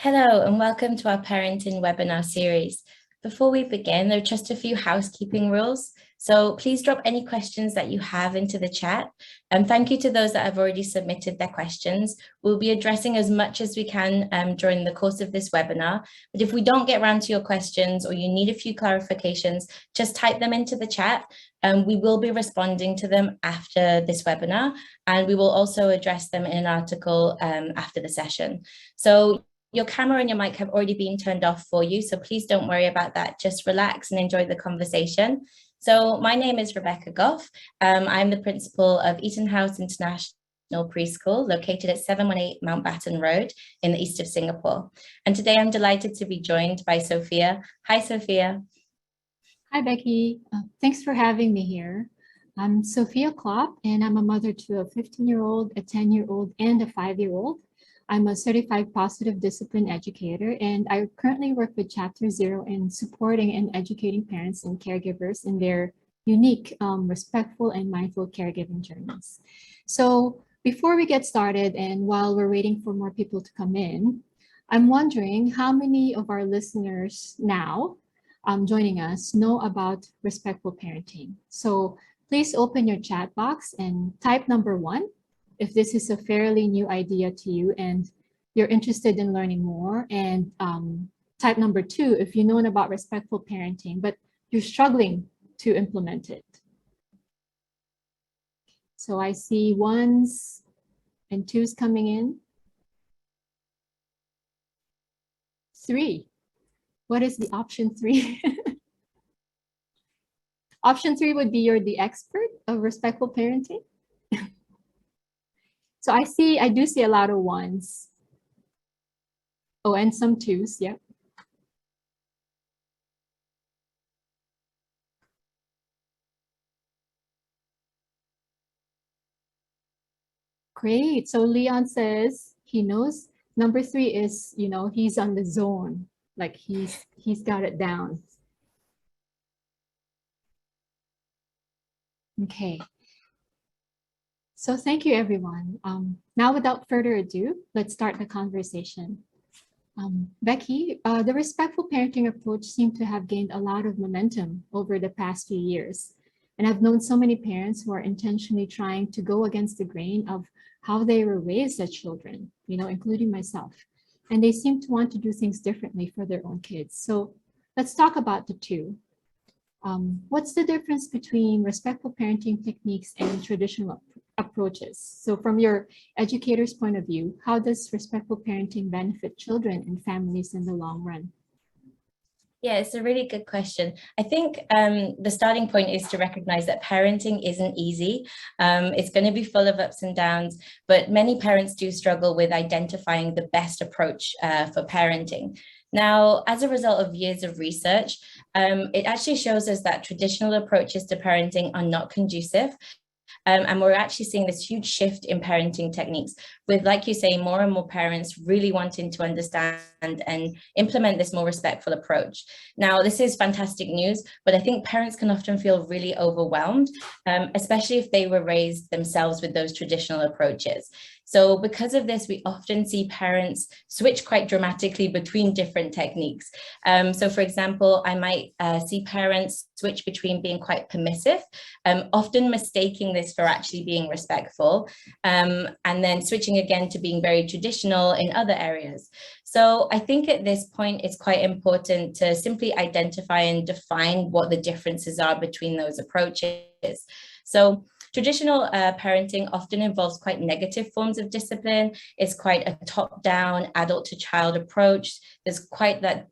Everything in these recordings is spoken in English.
Hello and welcome to our parenting webinar series. Before we begin, there are just a few housekeeping rules. So please drop any questions that you have into the chat. And thank you to those that have already submitted their questions. We'll be addressing as much as we can during the course of this webinar. But if we don't get around to your questions or you need a few clarifications, just type them into the chat. We will be responding to them after this webinar, and we will also address them in an article after the session. So your camera and your mic have already been turned off for you, so please don't worry about that. Just relax and enjoy the conversation. So my name is Rebecca Gough. I'm the principal of EtonHouse International Preschool, located at 718 Mountbatten Road in the east of Singapore. And today I'm delighted to be joined by Sophia. Hi, Sophia. Hi, Becky. Thanks for having me here. I'm Sophia Klopp, and I'm a mother to a 15-year-old, a 10-year-old, and a 5-year-old. I'm a certified positive discipline educator, and I currently work with Chapter Zero in supporting and educating parents and caregivers in their unique, respectful, and mindful caregiving journeys. So before we get started, and while we're waiting for more people to come in, I'm wondering how many of our listeners now joining us know about respectful parenting. So please open your chat box and type number 1 if this is a fairly new idea to you and you're interested in learning more, and type number 2 if you've known about respectful parenting, but you're struggling to implement it. So I see 1s and 2s coming in. 3. What is the option 3? Option 3 would be you're the expert of respectful parenting. So I do see a lot of 1s. Oh, and some 2s, yep. Great. So Leon says he knows. Number 3 is, he's on the zone. Like he's got it down. Okay. So thank you, everyone. Now, without further ado, let's start the conversation. Becky, the respectful parenting approach seemed to have gained a lot of momentum over the past few years. And I've known so many parents who are intentionally trying to go against the grain of how they were raised as children, including myself. And they seem to want to do things differently for their own kids. So let's talk about the two. What's the difference between respectful parenting techniques and traditional approaches? So from your educator's point of view, how does respectful parenting benefit children and families in the long run? Yeah, it's a really good question. I think the starting point is to recognize that parenting isn't easy. It's going to be full of ups and downs, but many parents do struggle with identifying the best approach for parenting. Now, as a result of years of research, it actually shows us that traditional approaches to parenting are not conducive. And we're actually seeing this huge shift in parenting techniques with, like you say, more and more parents really wanting to understand and implement this more respectful approach. Now, this is fantastic news, but I think parents can often feel really overwhelmed, especially if they were raised themselves with those traditional approaches. So because of this, we often see parents switch quite dramatically between different techniques. So for example, I might see parents switch between being quite permissive, often mistaking this for actually being respectful, and then switching again to being very traditional in other areas. So I think at this point, it's quite important to simply identify and define what the differences are between those approaches. So traditional parenting often involves quite negative forms of discipline. It's quite a top-down adult-to-child approach. There's quite that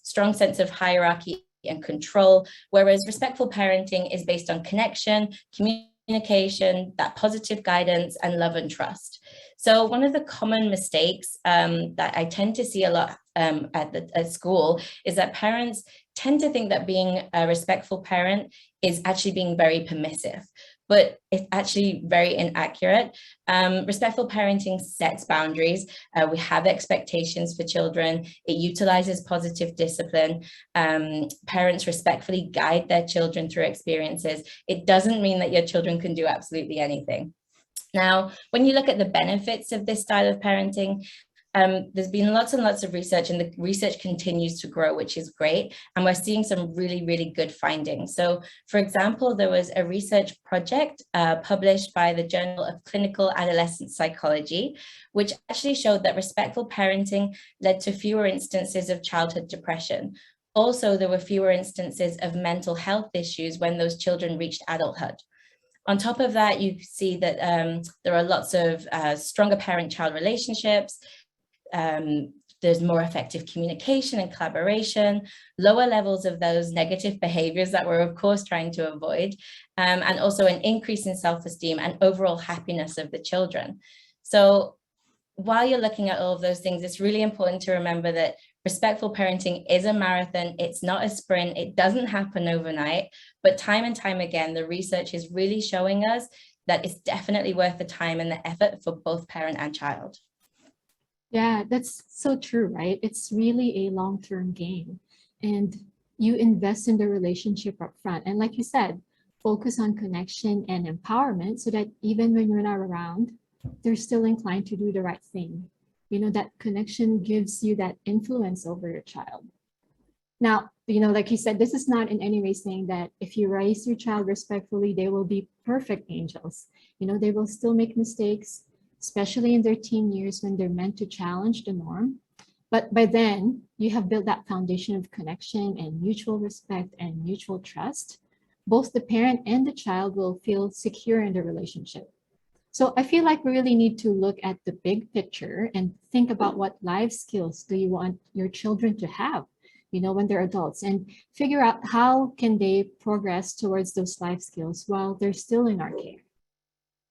strong sense of hierarchy and control, whereas respectful parenting is based on connection, communication, that positive guidance, and love and trust. So one of the common mistakes that I tend to see a lot at school is that parents tend to think that being a respectful parent is actually being very permissive, but it's actually very inaccurate. Respectful parenting sets boundaries. We have expectations for children. It utilizes positive discipline. Parents respectfully guide their children through experiences. It doesn't mean that your children can do absolutely anything. Now, when you look at the benefits of this style of parenting, there's been lots and lots of research, and the research continues to grow, which is great. And we're seeing some really, really good findings. So, for example, there was a research project published by the Journal of Clinical Adolescent Psychology, which actually showed that respectful parenting led to fewer instances of childhood depression. Also, there were fewer instances of mental health issues when those children reached adulthood. On top of that, you see that there are lots of stronger parent-child relationships. There's more effective communication and collaboration, lower levels of those negative behaviors that we're of course trying to avoid, and also an increase in self-esteem and overall happiness of the children. So while you're looking at all of those things, it's really important to remember that respectful parenting is a marathon. It's not a sprint. It doesn't happen overnight, but time and time again, the research is really showing us that it's definitely worth the time and the effort for both parent and child. Yeah, that's so true, right? It's really a long-term game, and you invest in the relationship up front. And like you said, focus on connection and empowerment so that even when you're not around, they're still inclined to do the right thing. You know, that connection gives you that influence over your child. Now, you know, like you said, this is not in any way saying that if you raise your child respectfully, they will be perfect angels. You know, they will still make mistakes, especially in their teen years when they're meant to challenge the norm. But by then, you have built that foundation of connection and mutual respect and mutual trust. Both the parent and the child will feel secure in the relationship. So I feel like we really need to look at the big picture and think about what life skills do you want your children to have, you know, when they're adults, and figure out how can they progress towards those life skills while they're still in our care.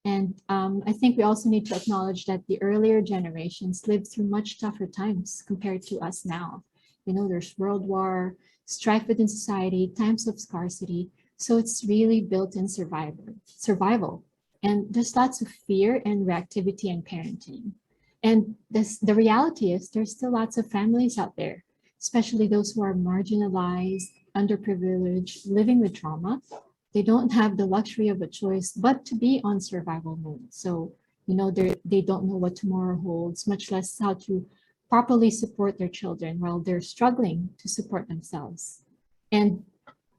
And I think we also need to acknowledge that the earlier generations lived through much tougher times compared to us now. You know, there's world war, strife within society, times of scarcity. So it's really built in survival. And there's lots of fear and reactivity in parenting. And the reality is there's still lots of families out there, especially those who are marginalized, underprivileged, living with trauma. They don't have the luxury of a choice but to be on survival mode. So, you know, they don't know what tomorrow holds, much less how to properly support their children while they're struggling to support themselves. And,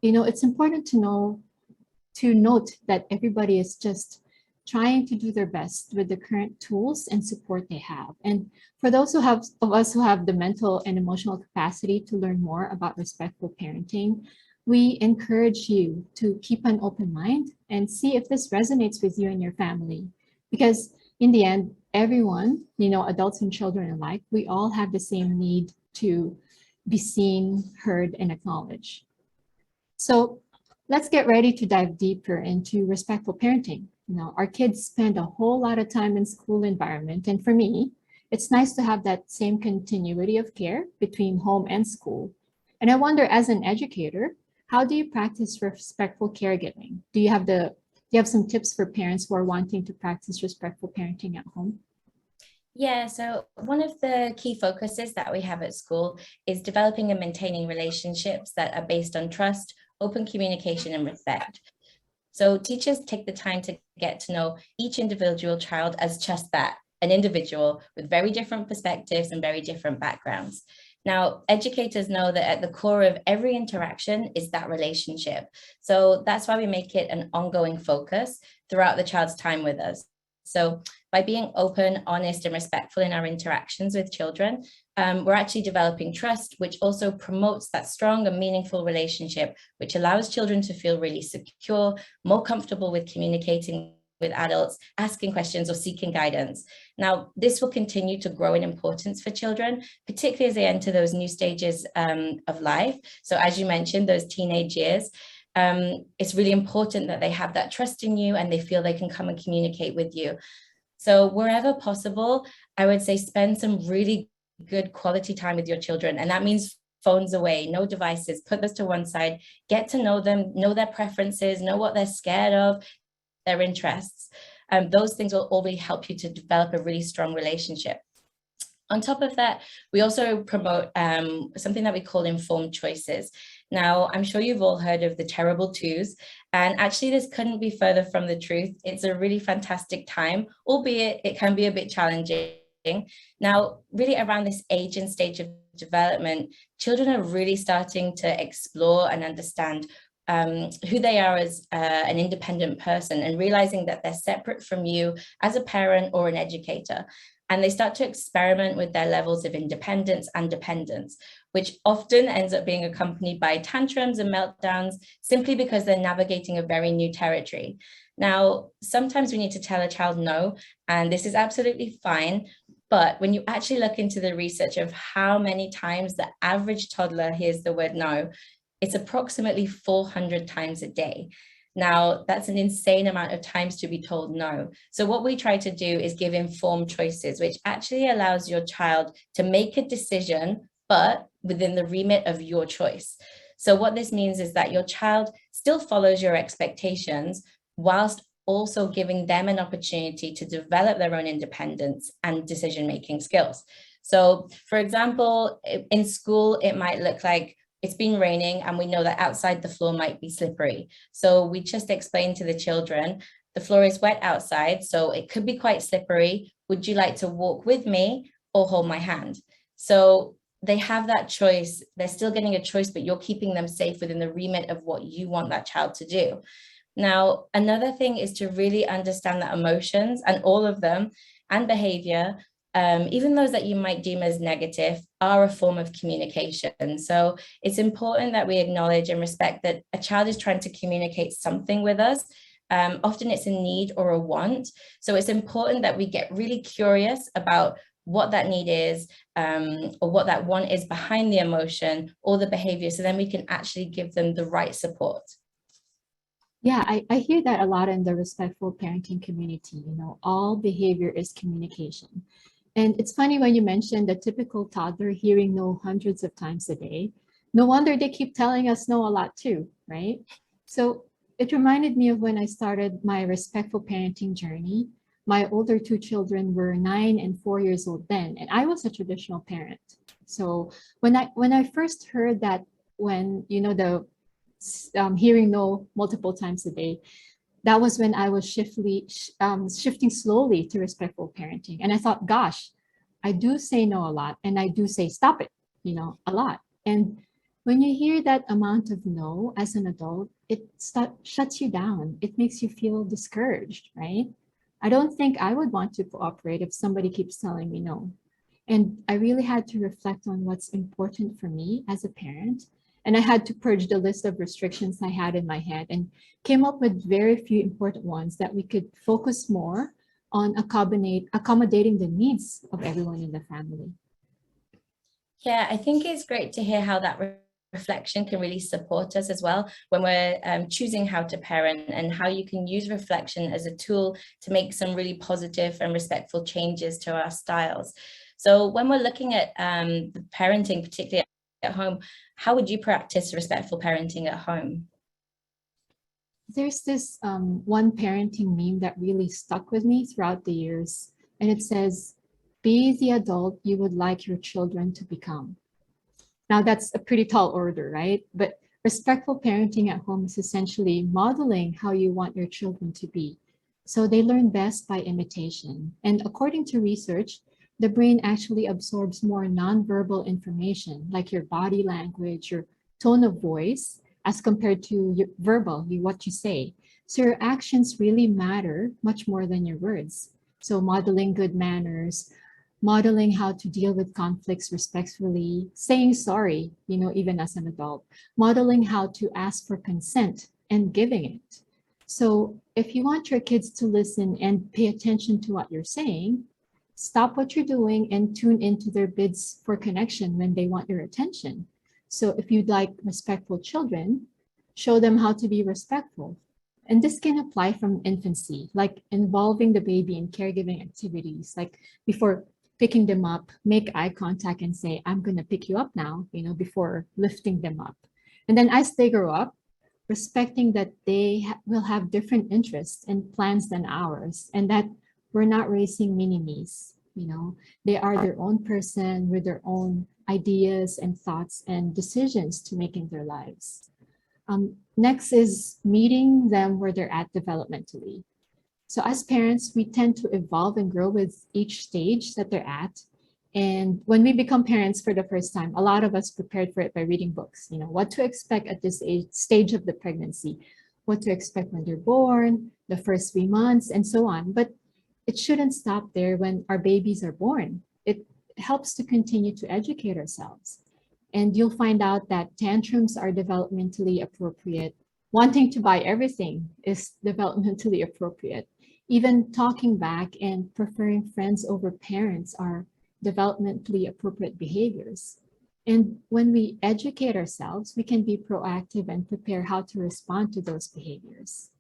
you know, it's important to note that everybody is just trying to do their best with the current tools and support they have. And for those of us who have the mental and emotional capacity to learn more about respectful parenting, we encourage you to keep an open mind and see if this resonates with you and your family. Because in the end, everyone, you know, adults and children alike, we all have the same need to be seen, heard, and acknowledged. So let's get ready to dive deeper into respectful parenting. You know, our kids spend a whole lot of time in school environment. And for me, it's nice to have that same continuity of care between home and school. And I wonder, as an educator, how do you practice respectful caregiving? Do you have some tips for parents who are wanting to practice respectful parenting at home? Yeah, so one of the key focuses that we have at school is developing and maintaining relationships that are based on trust, open communication, and respect. So teachers take the time to get to know each individual child as just that, an individual with very different perspectives and very different backgrounds. Now, educators know that at the core of every interaction is that relationship. So that's why we make it an ongoing focus throughout the child's time with us. So by being open, honest, and respectful in our interactions with children, we're actually developing trust, which also promotes that strong and meaningful relationship, which allows children to feel really secure, more comfortable with communicating with adults, asking questions or seeking guidance. Now, this will continue to grow in importance for children, particularly as they enter those new stages of life. So as you mentioned, those teenage years, it's really important that they have that trust in you and they feel they can come and communicate with you. So wherever possible, I would say spend some really good quality time with your children. And that means phones away, no devices, put this to one side, get to know them, know their preferences, know what they're scared of, their interests. Those things will all really help you to develop a really strong relationship. On top of that, we also promote something that we call informed choices. Now, I'm sure you've all heard of the terrible twos, and actually this couldn't be further from the truth. It's a really fantastic time, albeit it can be a bit challenging. Now, really around this age and stage of development, children are really starting to explore and understand who they are as an independent person, and realizing that they're separate from you as a parent or an educator. And they start to experiment with their levels of independence and dependence, which often ends up being accompanied by tantrums and meltdowns, simply because they're navigating a very new territory. Now, sometimes we need to tell a child no, and this is absolutely fine. But when you actually look into the research of how many times the average toddler hears the word no, it's approximately 400 times a day. Now, that's an insane amount of times to be told no. So what we try to do is give informed choices, which actually allows your child to make a decision, but within the remit of your choice. So what this means is that your child still follows your expectations, whilst also giving them an opportunity to develop their own independence and decision-making skills. So, for example, in school, it might look like it's been raining and we know that outside the floor might be slippery. So we just explain to the children, the floor is wet outside, so it could be quite slippery. Would you like to walk with me or hold my hand? So they have that choice. They're still getting a choice, but you're keeping them safe within the remit of what you want that child to do. Now, another thing is to really understand that emotions, and all of them, and behavior, even those that you might deem as negative, are a form of communication. So it's important that we acknowledge and respect that a child is trying to communicate something with us. Often it's a need or a want. So it's important that we get really curious about what that need is, or what that want is behind the emotion or the behavior, so then we can actually give them the right support. Yeah, I hear that a lot in the respectful parenting community. All behavior is communication. And it's funny when you mentioned the typical toddler hearing no hundreds of times a day. No wonder they keep telling us no a lot too, right? So it reminded me of when I started my respectful parenting journey. My older two children were 9 and 4 years old then, and I was a traditional parent. So when I first heard that, when the hearing no multiple times a day, that was when I was shifting slowly to respectful parenting. And I thought, gosh, I do say no a lot, and I do say stop it, a lot. And when you hear that amount of no as an adult, it shuts you down. It makes you feel discouraged, right? I don't think I would want to cooperate if somebody keeps telling me no. And I really had to reflect on what's important for me as a parent. And I had to purge the list of restrictions I had in my head, and came up with very few important ones that we could focus more on accommodating the needs of everyone in the family. Yeah, I think it's great to hear how that reflection can really support us as well when we're choosing how to parent, and how you can use reflection as a tool to make some really positive and respectful changes to our styles. So when we're looking at parenting, particularly at home, how would you practice respectful parenting at home? There's this one parenting meme that really stuck with me throughout the years, and it says, "Be the adult you would like your children to become." Now that's a pretty tall order, right? But respectful parenting at home is essentially modeling how you want your children to be. So they learn best by imitation. And according to research, the brain actually absorbs more nonverbal information, like your body language, your tone of voice, as compared to your what you say. So your actions really matter much more than your words. So modeling good manners, modeling how to deal with conflicts respectfully, saying sorry, even as an adult, modeling how to ask for consent and giving it. So if you want your kids to listen and pay attention to what you're saying, stop what you're doing and tune into their bids for connection when they want your attention. So if you'd like respectful children, show them how to be respectful. And this can apply from infancy, like involving the baby in caregiving activities, like before picking them up, make eye contact and say, "I'm going to pick you up now," before lifting them up. And then as they grow up, respecting that they will have different interests and plans than ours, and that we're not raising mini-me's. They are their own person with their own ideas and thoughts and decisions to make in their lives. Next is meeting them where they're at developmentally. So as parents, we tend to evolve and grow with each stage that they're at. And when we become parents for the first time, a lot of us prepared for it by reading books, what to expect at this stage of the pregnancy, what to expect when they're born, the first 3 months, and so on. But it shouldn't stop there when our babies are born. It helps to continue to educate ourselves. And you'll find out that tantrums are developmentally appropriate. Wanting to buy everything is developmentally appropriate. Even talking back and preferring friends over parents are developmentally appropriate behaviors. And when we educate ourselves, we can be proactive and prepare how to respond to those behaviors.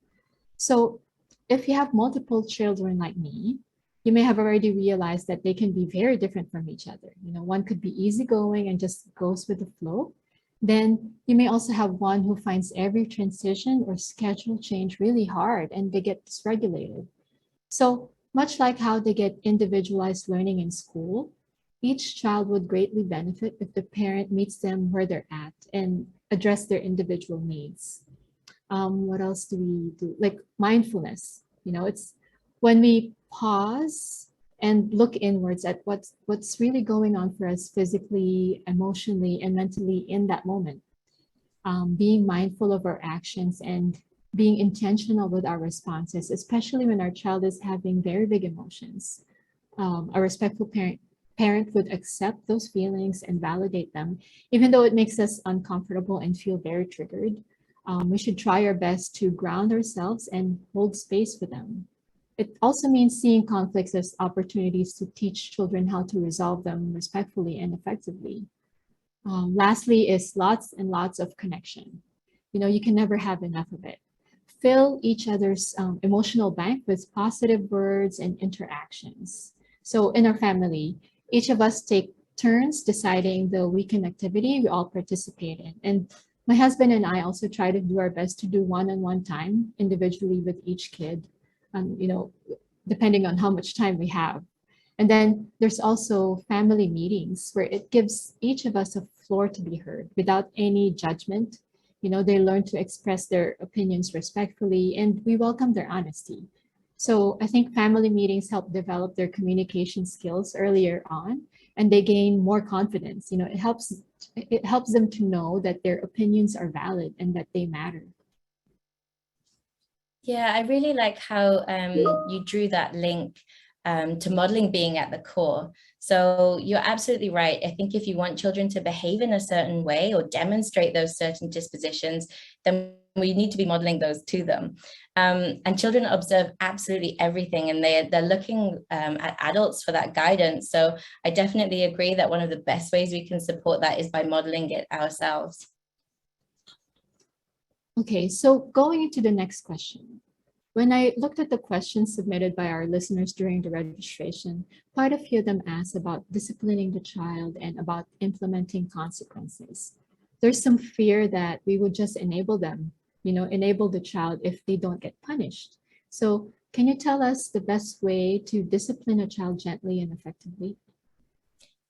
So if you have multiple children like me, you may have already realized that they can be very different from each other. One could be easygoing and just goes with the flow. Then you may also have one who finds every transition or schedule change really hard and they get dysregulated. So much like how they get individualized learning in school, each child would greatly benefit if the parent meets them where they're at and address their individual needs. What else do we do? Like mindfulness, it's when we pause and look inwards at what's really going on for us physically, emotionally, and mentally in that moment. Being mindful of our actions and being intentional with our responses, especially when our child is having very big emotions. A respectful parent would accept those feelings and validate them, even though it makes us uncomfortable and feel very triggered. We should try our best to ground ourselves and hold space for them. It also means seeing conflicts as opportunities to teach children how to resolve them respectfully and effectively. Lastly is lots and lots of connection. You can never have enough of it. Fill each other's emotional bank with positive words and interactions. So in our family, each of us take turns deciding the weekend activity we all participate in. And my husband and I also try to do our best to do one-on-one time individually with each kid, depending on how much time we have. And then there's also family meetings where it gives each of us a floor to be heard without any judgment. They learn to express their opinions respectfully and we welcome their honesty. So I think family meetings help develop their communication skills earlier on and they gain more confidence. It helps them to know that their opinions are valid and that they matter. Yeah, I really like how you drew that link to modeling being at the core. So you're absolutely right. I think if you want children to behave in a certain way or demonstrate those certain dispositions, then we need to be modeling those to them. And children observe absolutely everything and they're looking at adults for that guidance. So I definitely agree that one of the best ways we can support that is by modeling it ourselves. Okay, so going into the next question. When I looked at the questions submitted by our listeners during the registration, quite a few of them asked about disciplining the child and about implementing consequences. There's some fear that we would just enable them, enable the child if they don't get punished. So can you tell us the best way to discipline a child gently and effectively?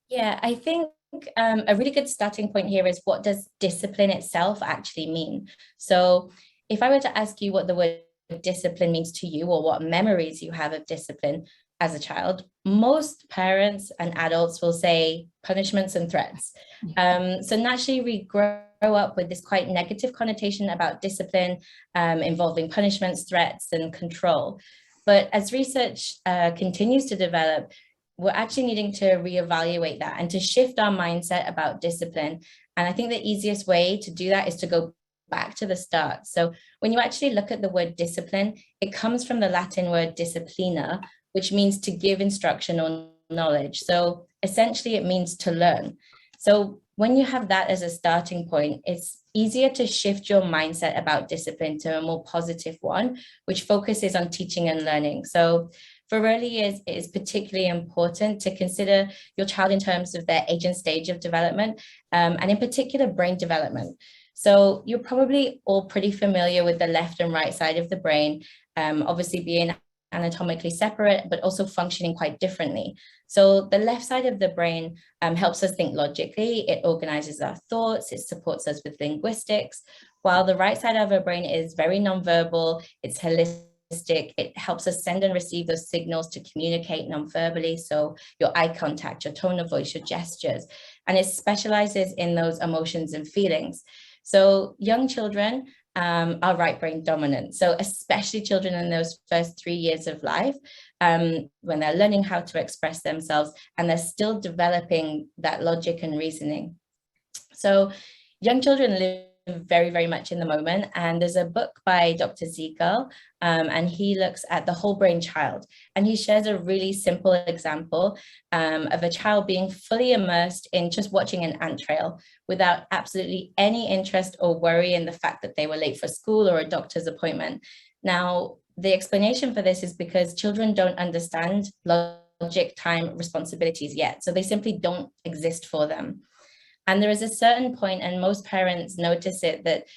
Yeah, I think a really good starting point here is what does discipline itself actually mean? So if I were to ask you what the word discipline means to you or what memories you have of discipline as a child, most parents and adults will say punishments and threats. So naturally we grow up with this quite negative connotation about discipline involving punishments, threats, and control. But as research continues to develop, we're actually needing to reevaluate that and to shift our mindset about discipline. And I think the easiest way to do that is to go back to the start. So when you actually look at the word discipline, it comes from the Latin word disciplina, which means to give instruction or knowledge. So essentially it means to learn. So when you have that as a starting point, it's easier to shift your mindset about discipline to a more positive one, which focuses on teaching and learning. So for early years, it is particularly important to consider your child in terms of their age and stage of development, and in particular, brain development. So you're probably all pretty familiar with the left and right side of the brain, obviously being anatomically separate, but also functioning quite differently. So the left side of the brain helps us think logically. It organizes our thoughts. It supports us with linguistics, while the right side of our brain is very nonverbal. It's holistic It helps us send and receive those signals to communicate non-verbally. So your eye contact, your tone of voice, your gestures, and it specializes in those emotions and feelings. So young children are right brain dominant. So especially children in those first 3 years of life, when they're learning how to express themselves and they're still developing that logic and reasoning. So young children live very, very much in the moment. And there's a book by Dr. Gough, and he looks at the whole brain child. And he shares a really simple example of a child being fully immersed in just watching an ant trail without absolutely any interest or worry in the fact that they were late for school or a doctor's appointment. Now, the explanation for this is because children don't understand logic, time, responsibilities yet. So they simply don't exist for them. And there is a certain point, and most parents notice it, that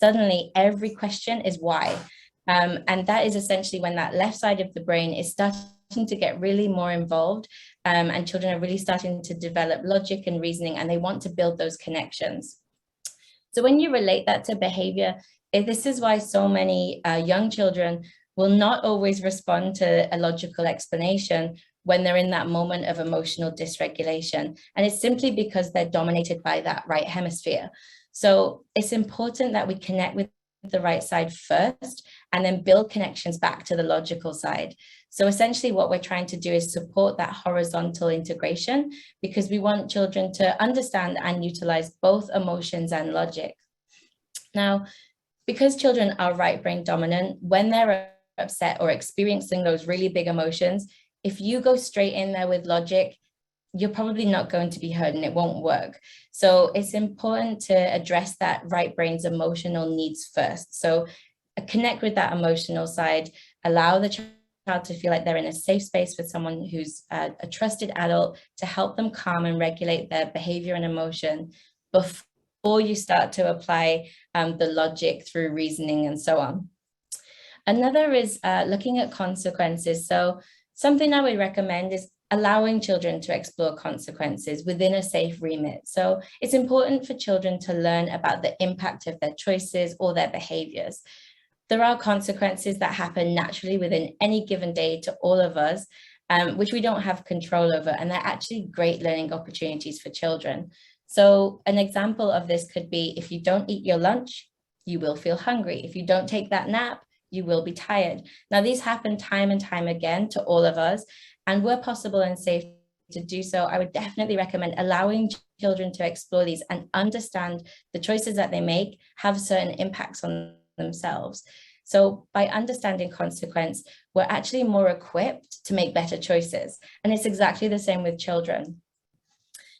suddenly every question is why. And that is essentially when that left side of the brain is starting to get really more involved, and children are really starting to develop logic and reasoning, and they want to build those connections. So when you relate that to behavior, this is why so many young children will not always respond to a logical explanation when they're in that moment of emotional dysregulation. And it's simply because they're dominated by that right hemisphere. So it's important that we connect with the right side first and then build connections back to the logical side. So essentially what we're trying to do is support that horizontal integration, because we want children to understand and utilize both emotions and logic. Now, because children are right brain dominant, when they're upset or experiencing those really big emotions, if you go straight in there with logic, you're probably not going to be heard and it won't work. So it's important to address that right brain's emotional needs first. So connect with that emotional side, allow the child to feel like they're in a safe space with someone who's a trusted adult to help them calm and regulate their behavior and emotion before you start to apply the logic through reasoning and so on. Another is looking at consequences. So something I would recommend is allowing children to explore consequences within a safe remit. So it's important for children to learn about the impact of their choices or their behaviors. There are consequences that happen naturally within any given day to all of us, which we don't have control over, and they're actually great learning opportunities for children. So an example of this could be, if you don't eat your lunch, you will feel hungry. If you don't take that nap, you will be tired. Now, these happen time and time again to all of us, and where possible and safe to do so, I would definitely recommend allowing children to explore these and understand the choices that they make have certain impacts on themselves. So by understanding consequence, we're actually more equipped to make better choices. And it's exactly the same with children.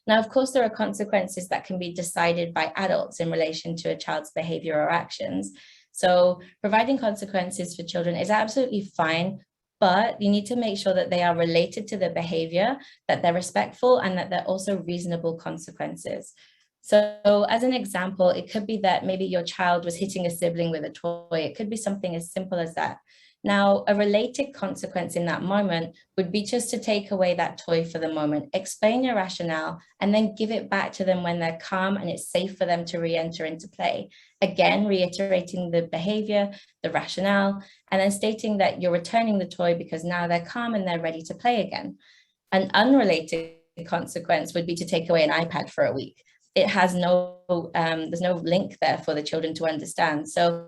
Now, of course, there are consequences that can be decided by adults in relation to a child's behavior or actions. So providing consequences for children is absolutely fine, but you need to make sure that they are related to the behavior, that they're respectful, and that they're also reasonable consequences. So as an example, it could be that maybe your child was hitting a sibling with a toy. It could be something as simple as that. Now, a related consequence in that moment would be just to take away that toy for the moment, explain your rationale, and then give it back to them when they're calm and it's safe for them to re-enter into play. Again, reiterating the behavior, the rationale, and then stating that you're returning the toy because now they're calm and they're ready to play again. An unrelated consequence would be to take away an iPad for a week. It has there's no link there for the children to understand. So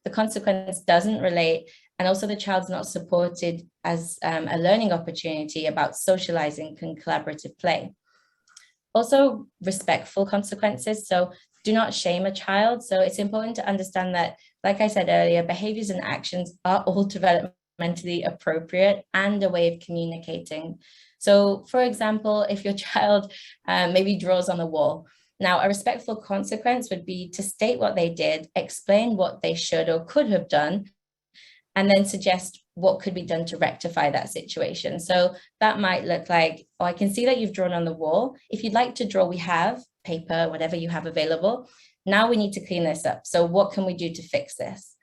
the consequence doesn't relate. And also the child's not supported as a learning opportunity about socializing and collaborative play. Also, respectful consequences. So do not shame a child. So it's important to understand that, like I said earlier, behaviors and actions are all developmentally appropriate and a way of communicating. So for example, if your child maybe draws on the wall, now a respectful consequence would be to state what they did, explain what they should or could have done, and then suggest what could be done to rectify that situation. So that might look like, oh, I can see that you've drawn on the wall. If you'd like to draw, we have paper, whatever you have available. Now we need to clean this up. So what can we do to fix this?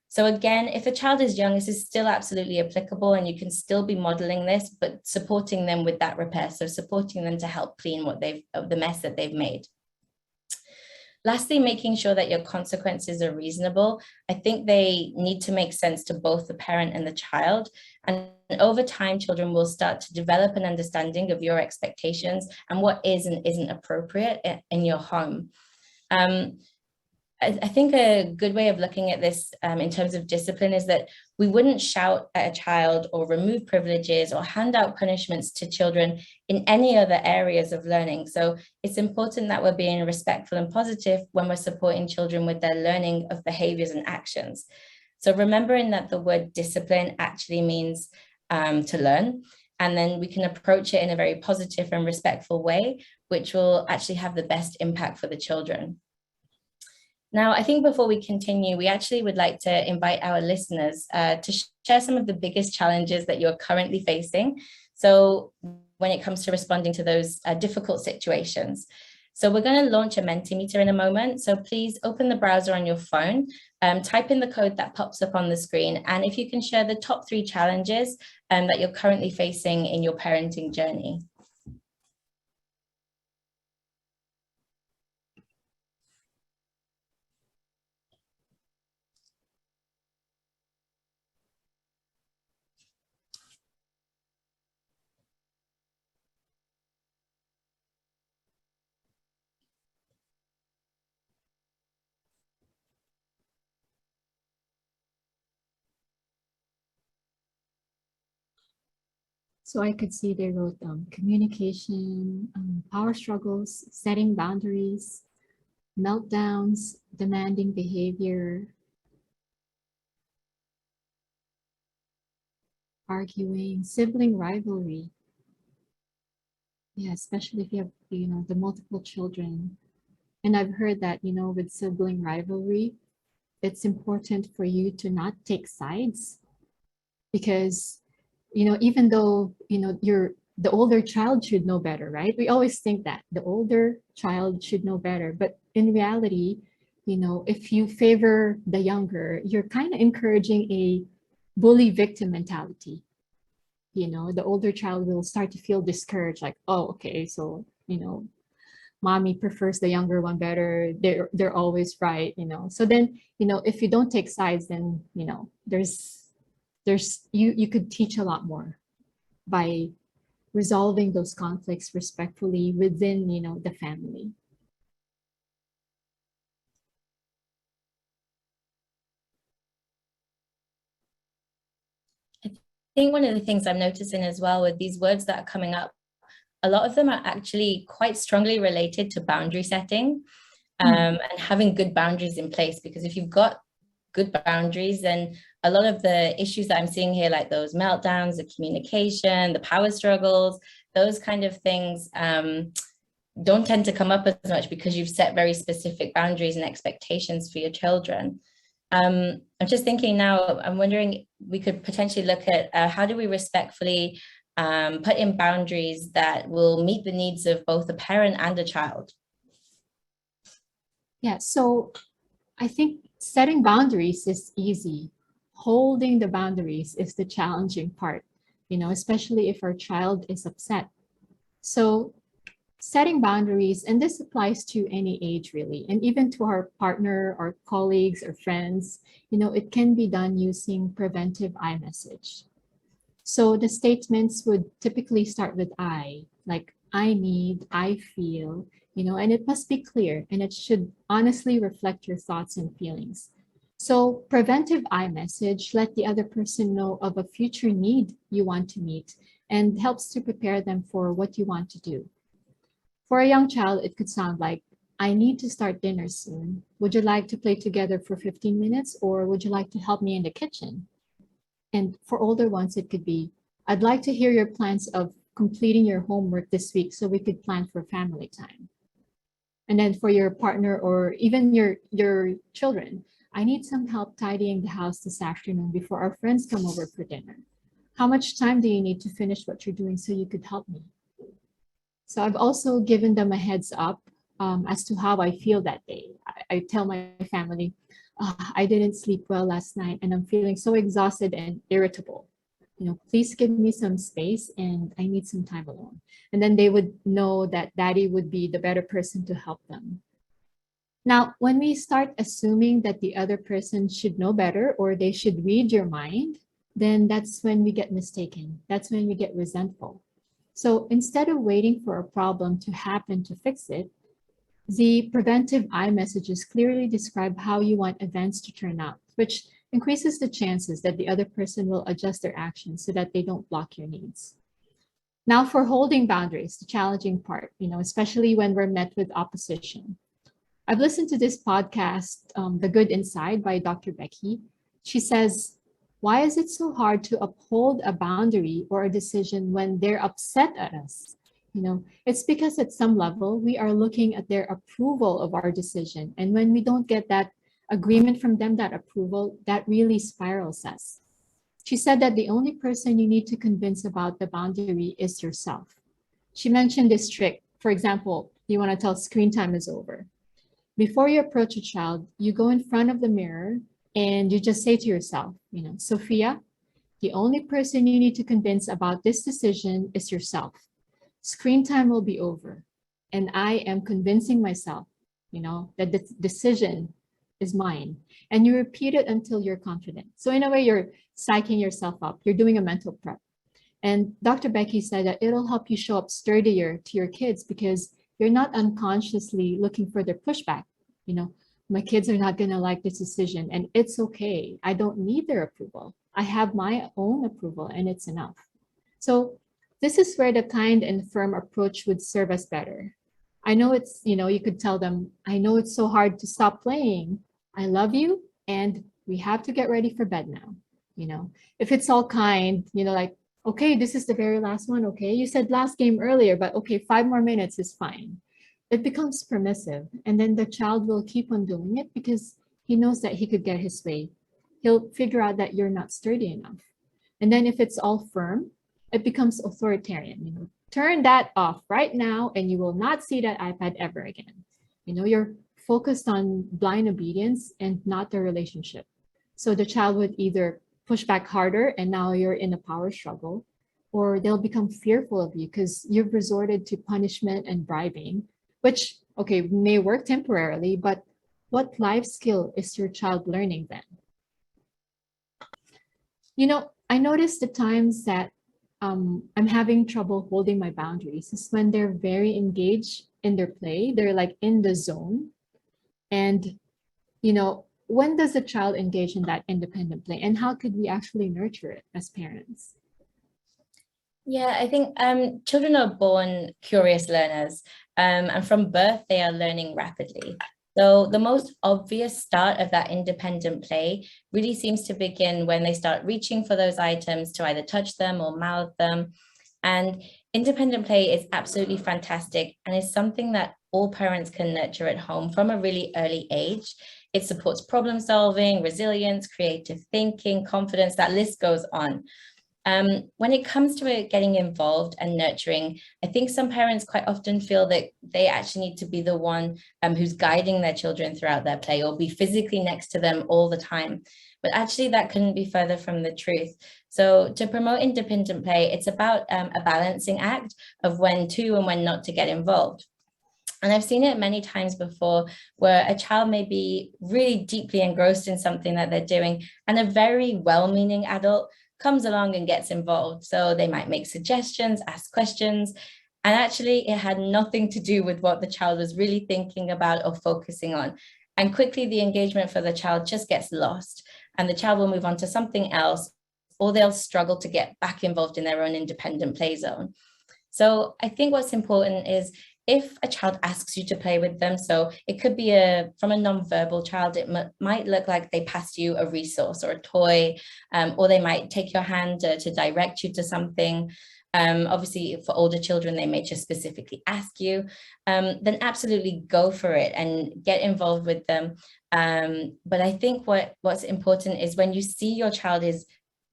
So again, if a child is young, this is still absolutely applicable and you can still be modeling this, but supporting them with that repair. So supporting them to help clean the mess that they've made. Lastly, making sure that your consequences are reasonable. I think they need to make sense to both the parent and the child. And over time, children will start to develop an understanding of your expectations and what is and isn't appropriate in your home. I think a good way of looking at this in terms of discipline is that we wouldn't shout at a child or remove privileges or hand out punishments to children in any other areas of learning. So it's important that we're being respectful and positive when we're supporting children with their learning of behaviors and actions. So remembering that the word discipline actually means to learn, and then we can approach it in a very positive and respectful way, which will actually have the best impact for the children. Now, I think before we continue, we actually would like to invite our listeners to share some of the biggest challenges that you're currently facing. So when it comes to responding to those difficult situations. So we're going to launch a Mentimeter in a moment. So please open the browser on your phone, type in the code that pops up on the screen. And if you can share the top 3 challenges that you're currently facing in your parenting journey. So I could see they wrote communication, power struggles, setting boundaries, meltdowns, demanding behavior, arguing, sibling rivalry. Yeah, especially if you have, the multiple children. And I've heard that, with sibling rivalry, it's important for you to not take sides because, even though, the older child should know better, right? We always think that the older child should know better. But in reality, if you favor the younger, you're kind of encouraging a bully victim mentality. The older child will start to feel discouraged, like, oh, okay, so, mommy prefers the younger one better. They're always right, So then, if you don't take sides, then, there's you could teach a lot more by resolving those conflicts respectfully within, the family. I think one of the things I'm noticing as well with these words that are coming up, a lot of them are actually quite strongly related to boundary setting and having good boundaries in place. Because if you've got good boundaries, then a lot of the issues that I'm seeing here, like those meltdowns, the communication, the power struggles, those kind of things don't tend to come up as much because you've set very specific boundaries and expectations for your children. I'm just thinking now, I'm wondering, we could potentially look at how do we respectfully put in boundaries that will meet the needs of both a parent and a child? Yeah, so I think setting boundaries is easy. Holding the boundaries is the challenging part, especially if our child is upset. So setting boundaries, and this applies to any age really, and even to our partner, our colleagues, or friends, it can be done using preventive iMessage. So the statements would typically start with I, like I need, I feel, and it must be clear and it should honestly reflect your thoughts and feelings. So preventive iMessage let the other person know of a future need you want to meet and helps to prepare them for what you want to do. For a young child, it could sound like, I need to start dinner soon. Would you like to play together for 15 minutes or would you like to help me in the kitchen? And for older ones, it could be, I'd like to hear your plans of completing your homework this week so we could plan for family time. And then for your partner or even your children, I need some help tidying the house this afternoon before our friends come over for dinner. How much time do you need to finish what you're doing so you could help me? So I've also given them a heads up as to how I feel that day. I tell my family, I didn't sleep well last night and I'm feeling so exhausted and irritable. Please give me some space and I need some time alone. And then they would know that daddy would be the better person to help them. Now, when we start assuming that the other person should know better or they should read your mind, then that's when we get mistaken. That's when we get resentful. So instead of waiting for a problem to happen to fix it, the preventive I messages clearly describe how you want events to turn out, which increases the chances that the other person will adjust their actions so that they don't block your needs. Now for holding boundaries, the challenging part, especially when we're met with opposition. I've listened to this podcast, The Good Inside by Dr. Becky. She says, why is it so hard to uphold a boundary or a decision when they're upset at us? It's because at some level, we are looking at their approval of our decision. And when we don't get that agreement from them, that approval, that really spirals us. She said that the only person you need to convince about the boundary is yourself. She mentioned this trick. For example, you want to tell screen time is over. Before you approach a child, you go in front of the mirror and you just say to yourself, Sophia, the only person you need to convince about this decision is yourself. Screen time will be over. And I am convincing myself, that the decision is mine. And you repeat it until you're confident. So in a way, you're psyching yourself up. You're doing a mental prep. And Dr. Becky said that it'll help you show up sturdier to your kids because you're not unconsciously looking for their pushback. My kids are not going to like this decision and it's okay. I don't need their approval. I have my own approval and it's enough. So this is where the kind and firm approach would serve us better. I know it's, you could tell them, I know it's so hard to stop playing. I love you and we have to get ready for bed now. If it's all kind, like, okay, this is the very last one. Okay, you said last game earlier, but okay, 5 more minutes is fine. It becomes permissive. And then the child will keep on doing it because he knows that he could get his way. He'll figure out that you're not sturdy enough. And then if it's all firm, it becomes authoritarian. Turn that off right now and you will not see that iPad ever again. You're focused on blind obedience and not the relationship. So the child would either push back harder and now you're in a power struggle, or they'll become fearful of you because you've resorted to punishment and bribing, which, okay, may work temporarily, but what life skill is your child learning then? I noticed the times that I'm having trouble holding my boundaries is when they're very engaged in their play. They're like in the zone. And, when does a child engage in that independent play and how could we actually nurture it as parents? Yeah, I think children are born curious learners, and from birth, they are learning rapidly. So the most obvious start of that independent play really seems to begin when they start reaching for those items to either touch them or mouth them. And independent play is absolutely fantastic and is something that all parents can nurture at home from a really early age. It supports problem solving, resilience, creative thinking, confidence, that list goes on. When it comes to it getting involved and nurturing, I think some parents quite often feel that they actually need to be the one who's guiding their children throughout their play or be physically next to them all the time. But actually that couldn't be further from the truth. So to promote independent play, it's about a balancing act of when to and when not to get involved. And I've seen it many times before where a child may be really deeply engrossed in something that they're doing and a very well-meaning adult comes along and gets involved. So they might make suggestions, ask questions, and actually it had nothing to do with what the child was really thinking about or focusing on. And quickly the engagement for the child just gets lost and the child will move on to something else, or they'll struggle to get back involved in their own independent play zone. So I think what's important is if a child asks you to play with them, so it could be from a non-verbal child, it might look like they pass you a resource or a toy, or they might take your hand to direct you to something. Obviously, for older children, they may just specifically ask you, then absolutely go for it and get involved with them. But I think what's important is when you see your child is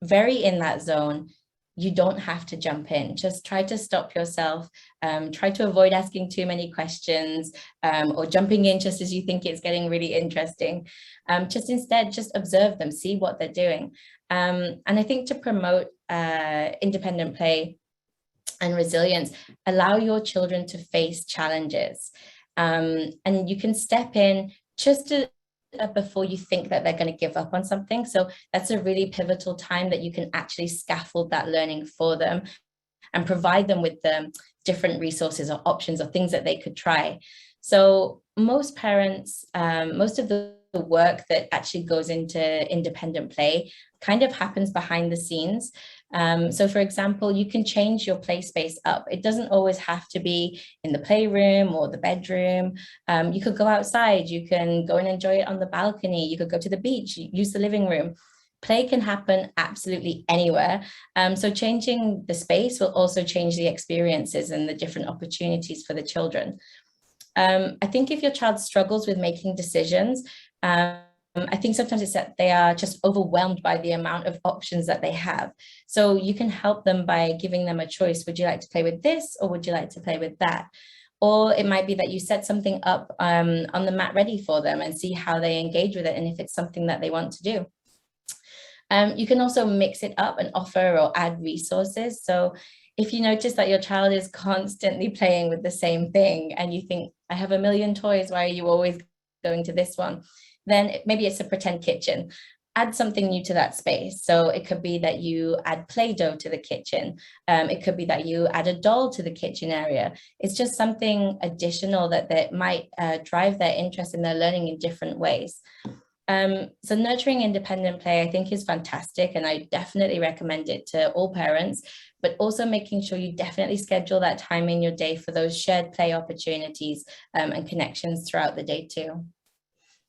very in that zone, you don't have to jump in. Just try to stop yourself. Try to avoid asking too many questions or jumping in just as you think it's getting really interesting. Just instead, just observe them, see what they're doing. And I think to promote independent play and resilience, allow your children to face challenges. And you can step in just before you think that they're going to give up on something. So that's a really pivotal time that you can actually scaffold that learning for them and provide them with the different resources or options or things that they could try. So most parents, most of the work that actually goes into independent play kind of happens behind the scenes. So for example, you can change your play space up. It doesn't always have to be in the playroom or the bedroom. You could go outside, you can go and enjoy it on the balcony, you could go to the beach, use the living room. Play can happen absolutely anywhere. So changing the space will also change the experiences and the different opportunities for the children. I think if your child struggles with making decisions, I think sometimes it's that they are just overwhelmed by the amount of options that they have. So you can help them by giving them a choice. Would you like to play with this or would you like to play with that? Or it might be that you set something up on the mat ready for them and see how they engage with it and if it's something that they want to do. You can also mix it up and offer or add resources. So if you notice that your child is constantly playing with the same thing and you think, I have a million toys, why are you always going to this one? Then maybe it's a pretend kitchen. Add something new to that space. So it could be that you add Play-Doh to the kitchen. It could be that you add a doll to the kitchen area. It's just something additional that might drive their interest in their learning in different ways. So nurturing independent play, I think, is fantastic, and I definitely recommend it to all parents, but also making sure you definitely schedule that time in your day for those shared play opportunities and connections throughout the day too.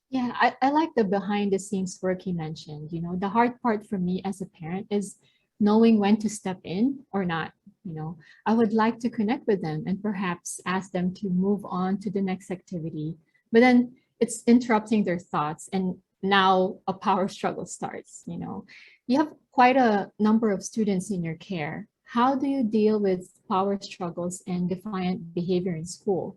Yeah, I like the behind the scenes work you mentioned. You know, the hard part for me as a parent is knowing when to step in or not. You know, I would like to connect with them and perhaps ask them to move on to the next activity, but then it's interrupting their thoughts and now a power struggle starts. You know, you have quite a number of students in your care. How do you deal with power struggles and defiant behavior in school?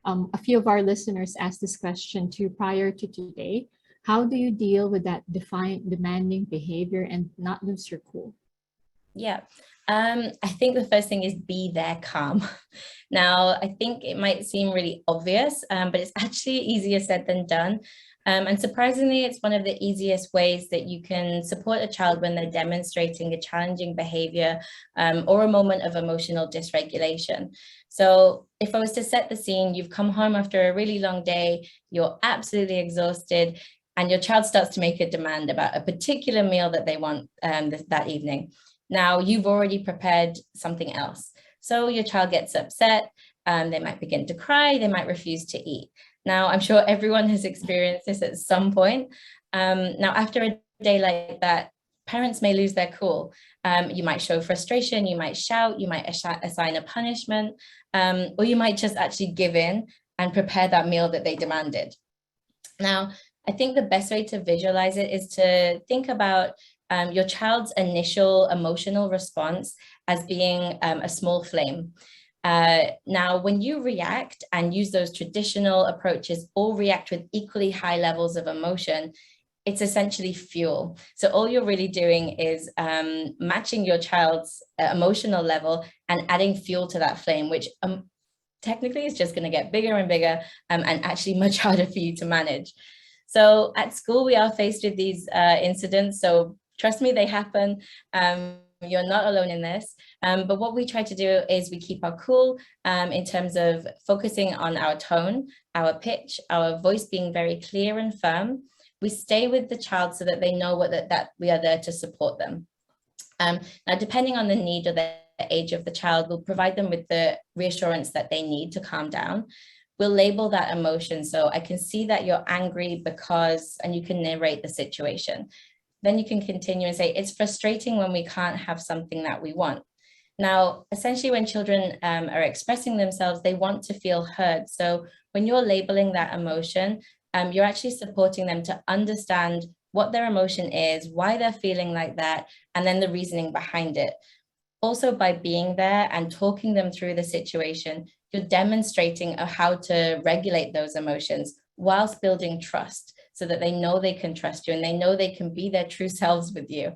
A few of our listeners asked this question too prior to today. How do you deal with that defiant, demanding behavior and not lose your cool? Yeah, I think the first thing is be there calm. Now, I think it might seem really obvious, but it's actually easier said than done. And surprisingly, it's one of the easiest ways that you can support a child when they're demonstrating a challenging behavior or a moment of emotional dysregulation. So if I was to set the scene, you've come home after a really long day, you're absolutely exhausted, and your child starts to make a demand about a particular meal that they want that evening. Now, you've already prepared something else. So your child gets upset, they might begin to cry, they might refuse to eat. Now, I'm sure everyone has experienced this at some point. Now, after a day like that, parents may lose their cool. You might show frustration, you might shout, you might assign a punishment, or you might just actually give in and prepare that meal that they demanded. Now, I think the best way to visualize it is to think about your child's initial emotional response as being a small flame. Now, when you react and use those traditional approaches or react with equally high levels of emotion, it's essentially fuel. So all you're really doing is matching your child's emotional level and adding fuel to that flame, which technically is just going to get bigger and bigger and actually much harder for you to manage. So at school, we are faced with these incidents. So trust me, they happen. You're not alone in this. But what we try to do is we keep our cool in terms of focusing on our tone, our pitch, our voice being very clear and firm. We stay with the child so that they know that we are there to support them. Now, depending on the need or the age of the child, we'll provide them with the reassurance that they need to calm down. We'll label that emotion. So I can see that you're angry because, and you can narrate the situation. Then you can continue and say, it's frustrating when we can't have something that we want. Now, essentially, when children are expressing themselves, they want to feel heard. So when you're labeling that emotion, you're actually supporting them to understand what their emotion is, why they're feeling like that, and then the reasoning behind it. Also, by being there and talking them through the situation, you're demonstrating how to regulate those emotions whilst building trust so that they know they can trust you and they know they can be their true selves with you.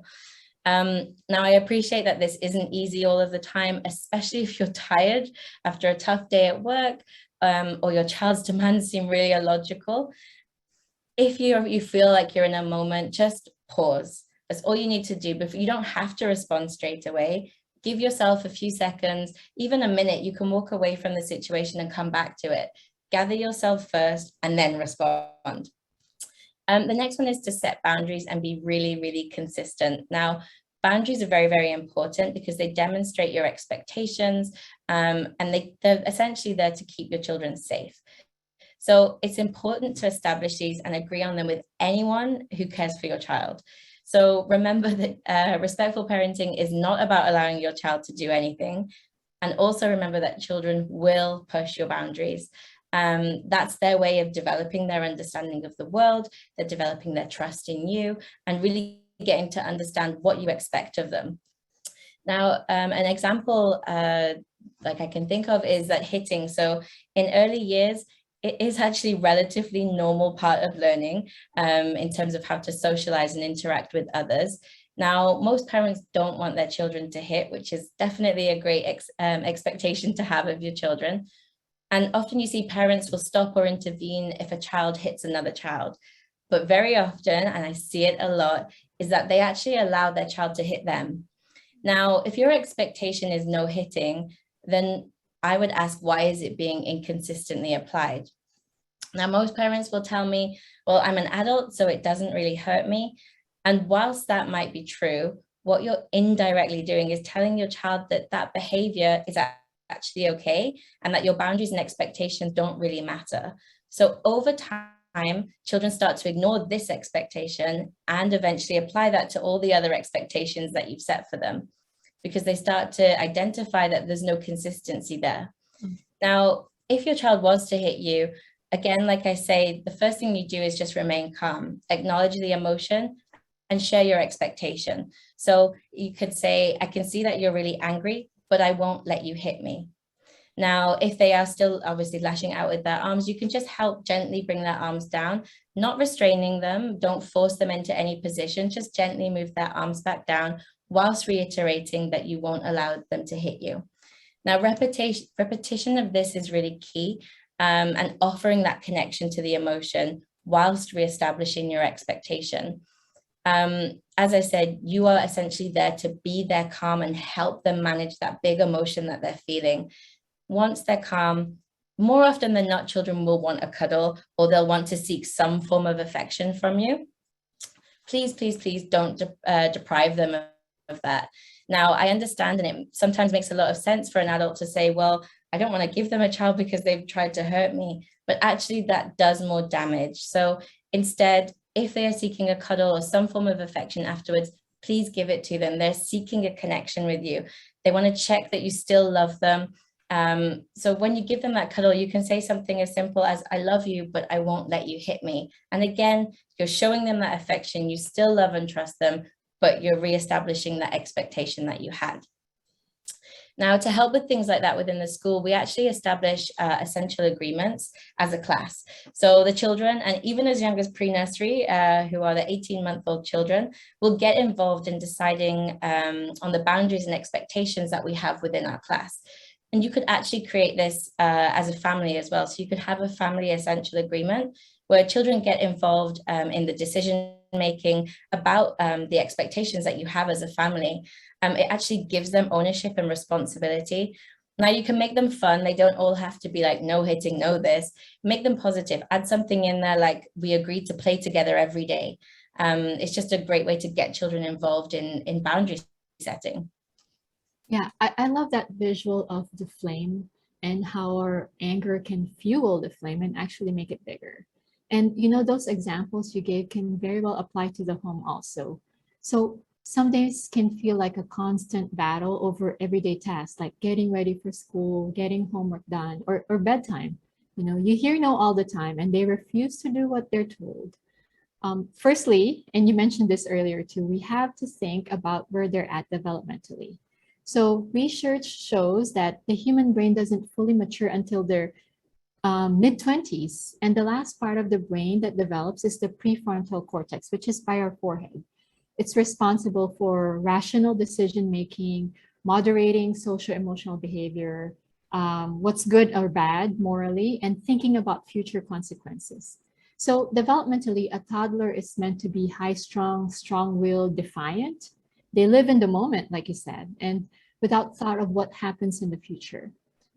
Now, I appreciate that this isn't easy all of the time, especially if you're tired after a tough day at work or your child's demands seem really illogical. if you feel like you're in a moment, just pause. That's all you need to do. But you don't have to respond straight away. Give yourself a few seconds, even a minute. You can walk away from the situation and come back to it. Gather yourself first and then respond. The next one is to set boundaries and be really, really consistent. Now, boundaries are very, very important because they demonstrate your expectations, and they're essentially there to keep your children safe. So it's important to establish these and agree on them with anyone who cares for your child. So remember that respectful parenting is not about allowing your child to do anything. And also remember that children will push your boundaries. That's their way of developing their understanding of the world. They're developing their trust in you and really getting to understand what you expect of them. Now, an example like I can think of is that hitting. So in early years, it is actually relatively normal part of learning in terms of how to socialize and interact with others. Now, most parents don't want their children to hit, which is definitely a great expectation to have of your children. And often you see parents will stop or intervene if a child hits another child. But very often, and I see it a lot, is that they actually allow their child to hit them. Now, if your expectation is no hitting, then I would ask, why is it being inconsistently applied? Now, most parents will tell me, well, I'm an adult, so it doesn't really hurt me. And whilst that might be true, what you're indirectly doing is telling your child that that behavior is actually okay and that your boundaries and expectations don't really matter. So over time, children start to ignore this expectation and eventually apply that to all the other expectations that you've set for them, because they start to identify that there's no consistency there. Now, if your child was to hit you, again, like I say, the first thing you do is just remain calm, acknowledge the emotion, and share your expectation. So you could say, I can see that you're really angry, but I won't let you hit me. Now, if they are still obviously lashing out with their arms, you can just help gently bring their arms down, not restraining them. Don't force them into any position, just gently move their arms back down whilst reiterating that you won't allow them to hit you. Now, repetition of this is really key, and offering that connection to the emotion whilst reestablishing your expectation. As I said, you are essentially there to be their calm and help them manage that big emotion that they're feeling. Once they're calm, more often than not, children will want a cuddle or they'll want to seek some form of affection from you. Please, please, please don't deprive them of that. Now, I understand, and it sometimes makes a lot of sense for an adult to say, well, I don't want to give them a child because they've tried to hurt me, but actually that does more damage. So instead, if they are seeking a cuddle or some form of affection afterwards, please give it to them. They're seeking a connection with you. They want to check that you still love them. So when you give them that cuddle, you can say something as simple as, I love you, but I won't let you hit me. And again, you're showing them that affection. You still love and trust them, but you're reestablishing that expectation that you had. Now, to help with things like that within the school, we actually establish essential agreements as a class. So the children, and even as young as pre-nursery, who are the 18-month-old children, will get involved in deciding on the boundaries and expectations that we have within our class. And you could actually create this as a family as well. So you could have a family essential agreement where children get involved in the decision making about the expectations that you have as a family. It actually gives them ownership and responsibility. Now you can make them fun. They don't all have to be like, no hitting, no this. Make them positive. Add something in there like, we agreed to play together every day. It's just a great way to get children involved in boundary setting. Yeah, I love that visual of the flame and how our anger can fuel the flame and actually make it bigger. And you know, those examples you gave can very well apply to the home also. So some days can feel like a constant battle over everyday tasks, like getting ready for school, getting homework done, or bedtime. You know, you hear no all the time and they refuse to do what they're told. Firstly, and you mentioned this earlier too, we have to think about where they're at developmentally. So research shows that the human brain doesn't fully mature until their mid-20s. And the last part of the brain that develops is the prefrontal cortex, which is by our forehead. It's responsible for rational decision-making, moderating social-emotional behavior, what's good or bad morally, and thinking about future consequences. So developmentally, a toddler is meant to be high-strung, strong-willed, defiant. They live in the moment, like you said, and without thought of what happens in the future.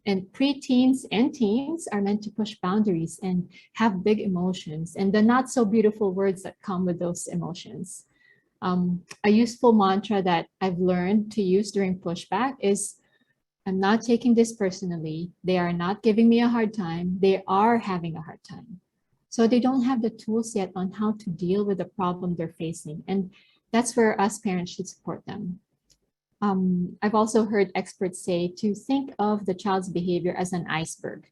And preteens and teens are meant to push boundaries and have big emotions and the not so beautiful words that come with those emotions. A useful mantra that I've learned to use during pushback is, I'm not taking this personally. They are not giving me a hard time. They are having a hard time. So they don't have the tools yet on how to deal with the problem they're facing. And that's where us parents should support them. I've also heard experts say to think of the child's behavior as an iceberg.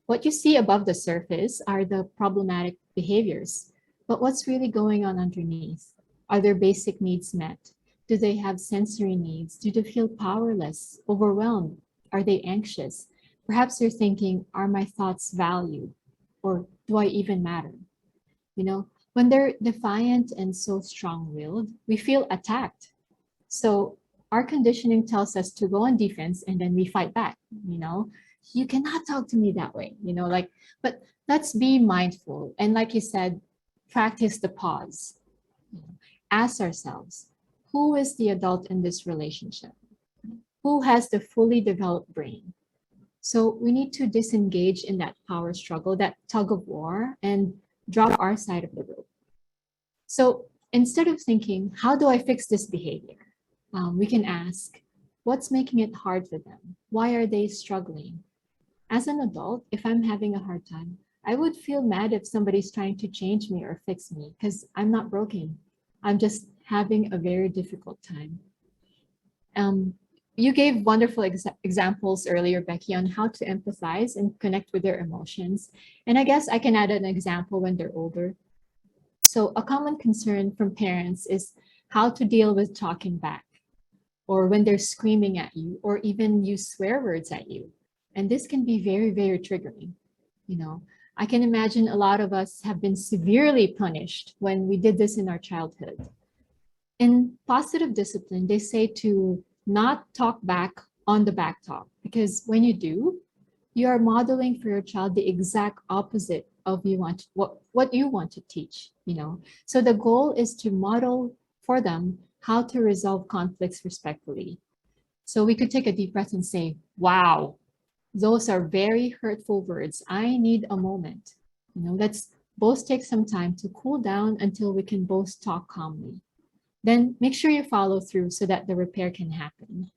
What you see above the surface are the problematic behaviors, but what's really going on underneath? Are their basic needs met? Do they have sensory needs? Do they feel powerless, overwhelmed? Are they anxious? Perhaps they're thinking, are my thoughts valued? Or do I even matter? You know, when they're defiant and so strong-willed, we feel attacked. So our conditioning tells us to go on defense and then we fight back, you know, you cannot talk to me that way, you know, like, but let's be mindful. And like you said, practice the pause. Ask ourselves, who is the adult in this relationship? Who has the fully developed brain? So we need to disengage in that power struggle, that tug of war, and drop our side of the rope. So instead of thinking, how do I fix this behavior? We can ask, what's making it hard for them? Why are they struggling? As an adult, if I'm having a hard time, I would feel mad if somebody's trying to change me or fix me because I'm not broken. I'm just having a very difficult time. You gave wonderful examples earlier, Becky, on how to empathize and connect with their emotions. And I guess I can add an example when they're older. So a common concern from parents is how to deal with talking back, or when they're screaming at you, or even use swear words at you. And this can be very, very triggering. You know, I can imagine a lot of us have been severely punished when we did this in our childhood. In positive discipline, they say to not talk back on the back talk, because when you do, you are modeling for your child the exact opposite of what you want to teach, you know. So the goal is to model for them how to resolve conflicts respectfully. So we could take a deep breath and say, wow, those are very hurtful words. I need a moment. You know, let's both take some time to cool down until we can both talk calmly. Then make sure you follow through so that the repair can happen.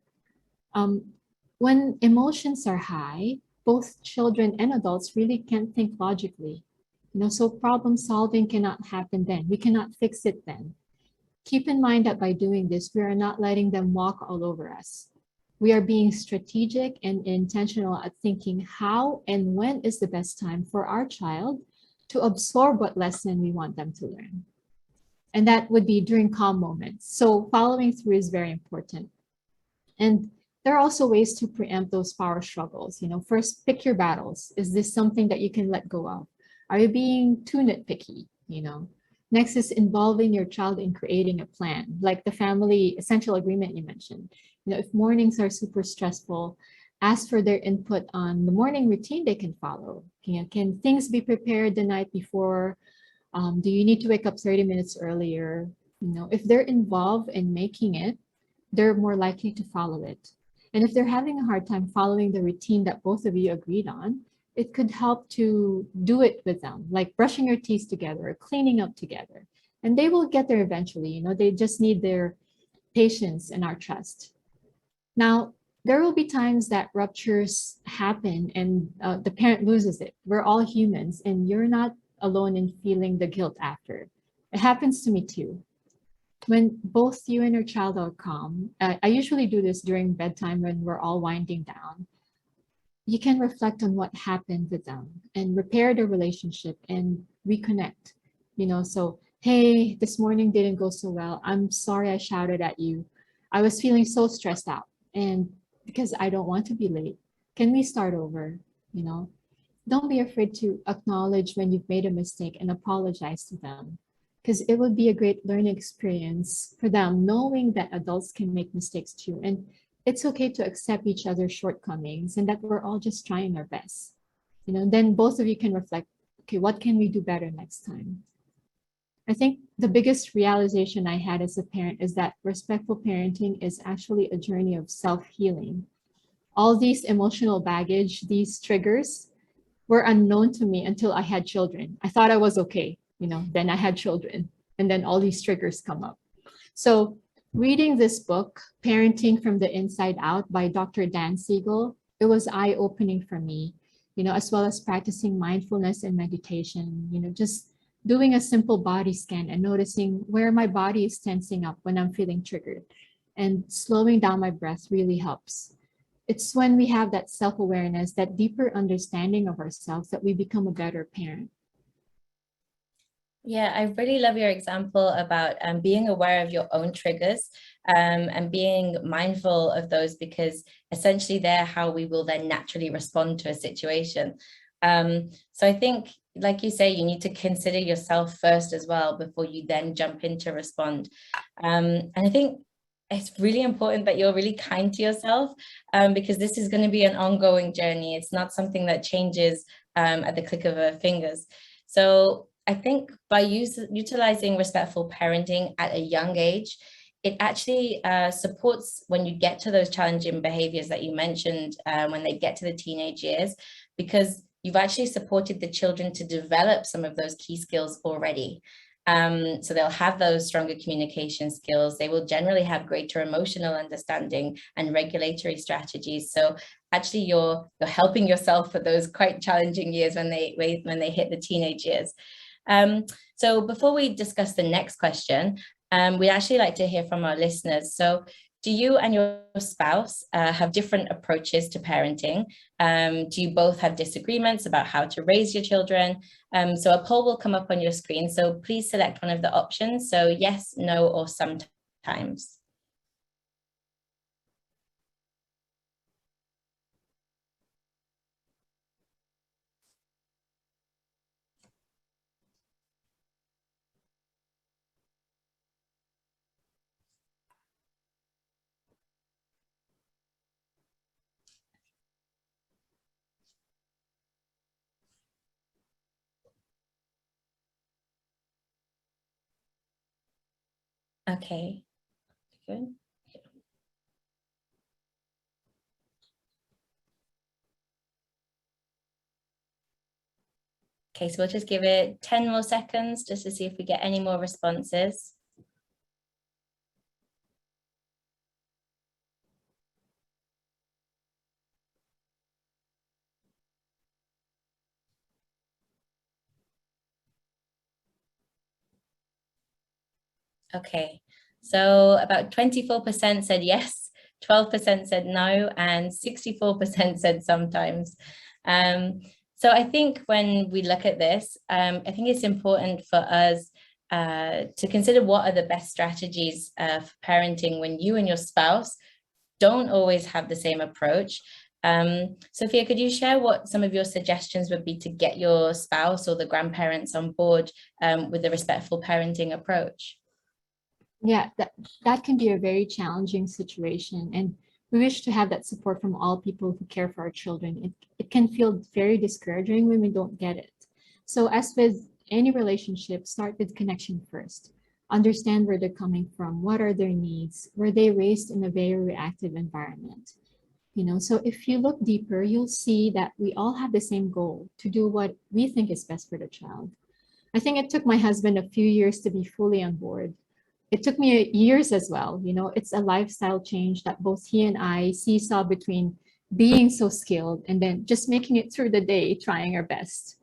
When emotions are high, both children and adults really can't think logically. You know, so problem solving cannot happen then. We cannot fix it then. Keep in mind that by doing this, we are not letting them walk all over us. We are being strategic and intentional at thinking how and when is the best time for our child to absorb what lesson we want them to learn. And that would be during calm moments. So following through is very important. And there are also ways to preempt those power struggles. You know, first, pick your battles. Is this something that you can let go of? Are you being too nitpicky? You know, next is involving your child in creating a plan, like the family essential agreement you mentioned. You know, if mornings are super stressful, ask for their input on the morning routine they can follow. You know, can things be prepared the night before? Do you need to wake up 30 minutes earlier? You know, if they're involved in making it, they're more likely to follow it. And if they're having a hard time following the routine that both of you agreed on, it could help to do it with them, like brushing your teeth together or cleaning up together. And they will get there eventually. You know, they just need their patience and our trust. Now, there will be times that ruptures happen and the parent loses it. We're all humans and you're not alone in feeling the guilt after. It happens to me too. When both you and your child are calm, I usually do this during bedtime when we're all winding down. You can reflect on what happened with them and repair the relationship and reconnect. You know, so, hey, this morning didn't go so well. I'm sorry I shouted at you. I was feeling so stressed out and because I don't want to be late. Can we start over? You know, don't be afraid to acknowledge when you've made a mistake and apologize to them, because it would be a great learning experience for them, knowing that adults can make mistakes too. And it's okay to accept each other's shortcomings and that we're all just trying our best. You know, then both of you can reflect, okay, what can we do better next time? I think the biggest realization I had as a parent is that respectful parenting is actually a journey of self-healing. All these emotional baggage, these triggers were unknown to me until I had children. I thought I was okay, then I had children, and then all these triggers come up. So reading this book, Parenting from the Inside Out by Dr. Dan Siegel, it was eye-opening for me, as well as practicing mindfulness and meditation, just doing a simple body scan and noticing where my body is tensing up when I'm feeling triggered. And slowing down my breath really helps. It's when we have that self-awareness, that deeper understanding of ourselves, that we become a better parent. Yeah, I really love your example about being aware of your own triggers and being mindful of those, because essentially they're how we will then naturally respond to a situation. So I think, like you say, you need to consider yourself first as well before you then jump in to respond. And I think it's really important that you're really kind to yourself, because this is going to be an ongoing journey. It's not something that changes at the click of our fingers. So I think by utilizing respectful parenting at a young age, it actually supports when you get to those challenging behaviors that you mentioned when they get to the teenage years, because you've actually supported the children to develop some of those key skills already. So they'll have those stronger communication skills. They will generally have greater emotional understanding and regulatory strategies. So actually you're helping yourself for those quite challenging years when they hit the teenage years. So before we discuss the next question, we'd actually like to hear from our listeners. So do you and your spouse have different approaches to parenting? Do you both have disagreements about how to raise your children? So a poll will come up on your screen. So please select one of the options. So yes, no, or sometimes. Okay, good. Okay, so we'll just give it 10 more seconds just to see if we get any more responses. Okay, so about 24% said yes, 12% said no, and 64% said sometimes. So I think when we look at this, I think it's important for us to consider what are the best strategies for parenting when you and your spouse don't always have the same approach. Sophia, could you share what some of your suggestions would be to get your spouse or the grandparents on board with the respectful parenting approach? Yeah, that can be a very challenging situation. And we wish to have that support from all people who care for our children. It can feel very discouraging when we don't get it. So as with any relationship, start with connection first. Understand where they're coming from, what are their needs, were they raised in a very reactive environment? So if you look deeper, you'll see that we all have the same goal, to do what we think is best for the child. I think it took my husband a few years to be fully on board. It took me years as well. It's a lifestyle change that both he and I seesaw between being so skilled and then just making it through the day, trying our best.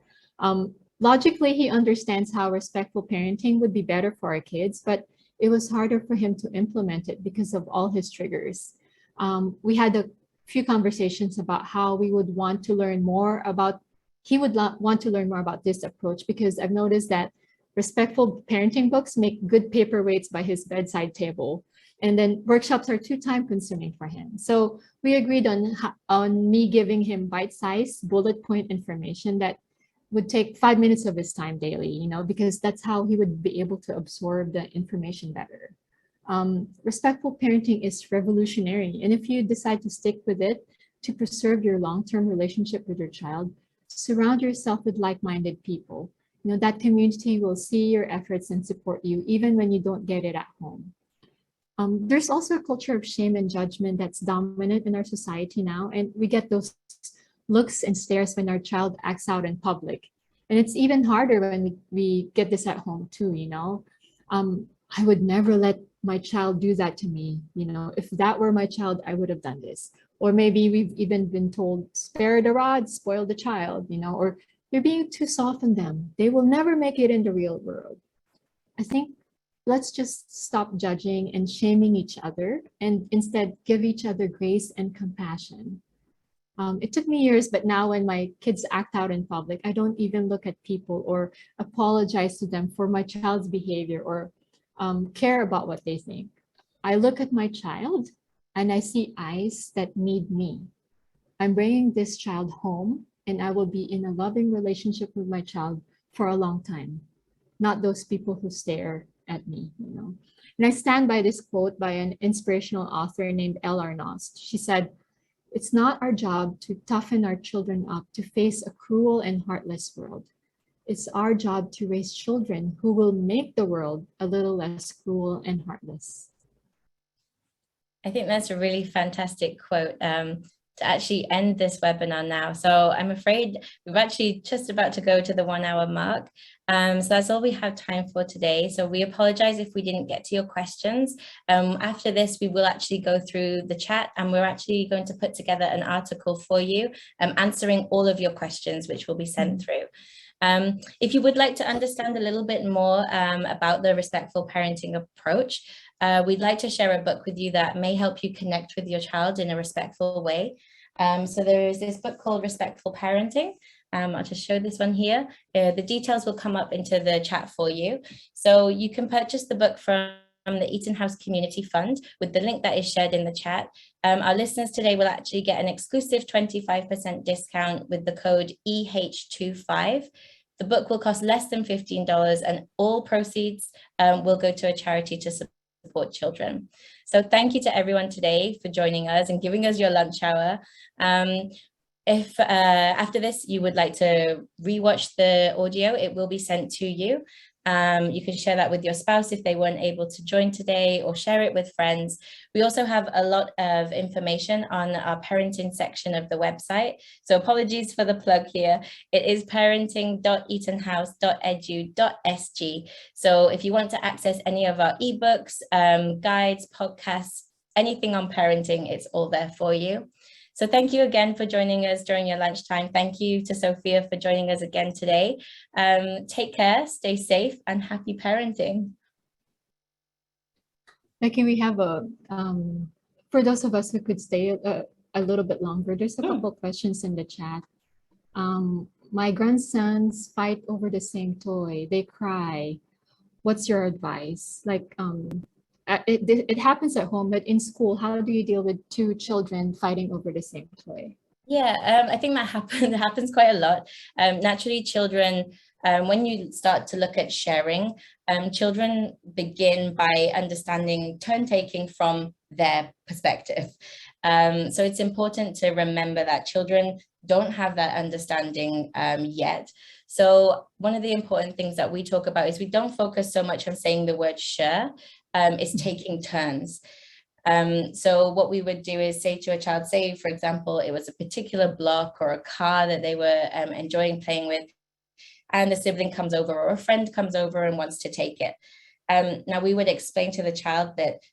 Logically, he understands how respectful parenting would be better for our kids, but it was harder for him to implement it because of all his triggers. We had a few conversations about how we would want to learn more about, he would want to learn more about this approach, because I've noticed that respectful parenting books make good paperweights by his bedside table. And then workshops are too time consuming for him. So we agreed on me giving him bite-sized bullet point information that would take 5 minutes of his time daily, because that's how he would be able to absorb the information better. Respectful parenting is revolutionary. And if you decide to stick with it to preserve your long-term relationship with your child, surround yourself with like-minded people. That community will see your efforts and support you even when you don't get it at home. There's also a culture of shame and judgment that's dominant in our society now, and we get those looks and stares when our child acts out in public. And it's even harder when we get this at home too. I would never let my child do that to me. If that were my child, I would have done this. Or maybe we've even been told, spare the rod, spoil the child, or you're being too soft on them. They will never make it in the real world. I think let's just stop judging and shaming each other and instead give each other grace and compassion. It took me years, but now when my kids act out in public, I don't even look at people or apologize to them for my child's behavior or care about what they think. I look at my child and I see eyes that need me. I'm bringing this child home and I will be in a loving relationship with my child for a long time, not those people who stare at me. And I stand by this quote by an inspirational author named L.R. Nost. She said, "It's not our job to toughen our children up to face a cruel and heartless world. It's our job to raise children who will make the world a little less cruel and heartless." I think that's a really fantastic quote to actually end this webinar now. So I'm afraid we're actually just about to go to the 1 hour mark. So that's all we have time for today. So we apologize if we didn't get to your questions. After this, we will actually go through the chat and we're actually going to put together an article for you answering all of your questions, which will be sent through. If you would like to understand a little bit more about the respectful parenting approach, we'd like to share a book with you that may help you connect with your child in a respectful way. So there is this book called Respectful Parenting. I'll just show this one here. The details will come up into the chat for you. So you can purchase the book from the EtonHouse Community Fund with the link that is shared in the chat. Our listeners today will actually get an exclusive 25% discount with the code EH25. The book will cost less than $15 and all proceeds will go to a charity to support children. So thank you to everyone today for joining us and giving us your lunch hour. If after this you would like to rewatch the audio, it will be sent to you. You can share that with your spouse if they weren't able to join today, or share it with friends. We also have a lot of information on our parenting section of the website. So apologies for the plug here. It is parenting.etonhouse.edu.sg. So if you want to access any of our ebooks, guides, podcasts, anything on parenting, it's all there for you. So thank you again for joining us during your lunchtime. Thank you to Sophia for joining us again today. Take care, stay safe, and happy parenting. Becky, we have for those of us who could stay a little bit longer, there's a couple questions in the chat. My grandsons fight over the same toy. They cry. What's your advice? It happens at home, but in school, how do you deal with two children fighting over the same toy? Yeah, I think that happens quite a lot. Naturally, children, when you start to look at sharing, children begin by understanding turn taking from their perspective. So it's important to remember that children don't have that understanding yet. So one of the important things that we talk about is we don't focus so much on saying the word share. Is taking turns. So what we would do is say to a child, say, for example, it was a particular block or a car that they were enjoying playing with, and the sibling comes over or a friend comes over and wants to take it. Now we would explain to the child that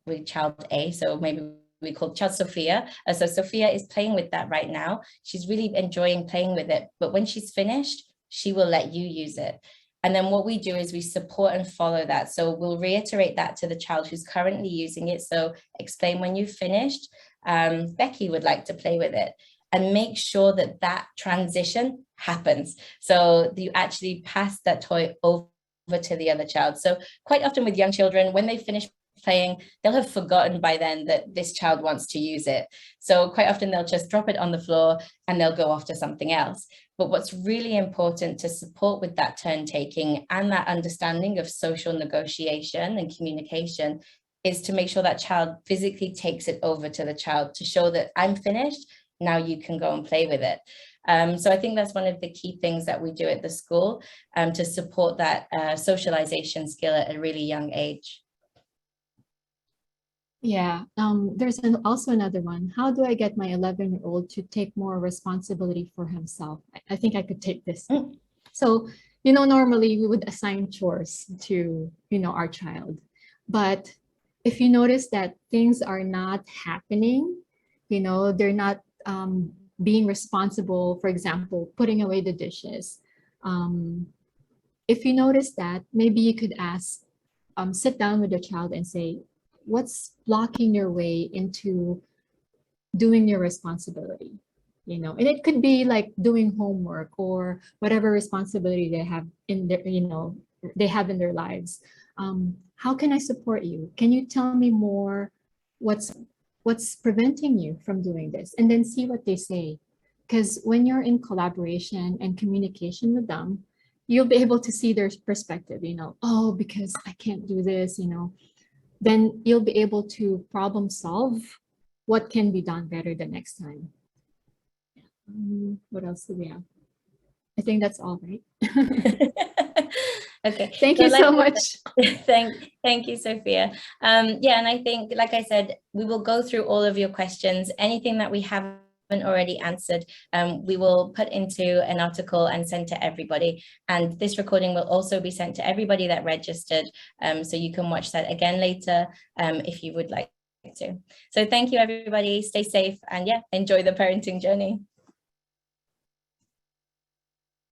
with child A, so maybe we call child Sophia. So Sophia is playing with that right now. She's really enjoying playing with it, but when she's finished, she will let you use it. And then what we do is we support and follow that. So we'll reiterate that to the child who's currently using it. So explain when you've finished, Becky would like to play with it, and make sure that that transition happens. So you actually pass that toy over to the other child. So quite often with young children, when they finish playing, they'll have forgotten by then that this child wants to use it. So quite often they'll just drop it on the floor and they'll go off to something else. But what's really important to support with that turn taking and that understanding of social negotiation and communication is to make sure that child physically takes it over to the child to show that I'm finished, now you can go and play with it. So I think that's one of the key things that we do at the school to support that socialization skill at a really young age. Yeah, there's also another one. How do I get my 11-year-old to take more responsibility for himself? I think I could take this. So, normally we would assign chores to, our child. But if you notice that things are not happening, they're not being responsible, for example, putting away the dishes. If you notice that, maybe you could sit down with the child and say, what's blocking your way into doing your responsibility? And it could be like doing homework or whatever responsibility they have in their, they have in their lives. How can I support you? Can you tell me more? What's preventing you from doing this? And then see what they say. Because when you're in collaboration and communication with them, you'll be able to see their perspective, oh, because I can't do this, then you'll be able to problem solve what can be done better the next time. What else do we have? I think that's all, right? Okay. Thank you so much. Thank you, Sophia. Yeah, and I think, like I said, we will go through all of your questions. Anything that we haven't already answered, we will put into an article and send to everybody. And this recording will also be sent to everybody that registered. So you can watch that again later if you would like to. So thank you, everybody. Stay safe and yeah, enjoy the parenting journey.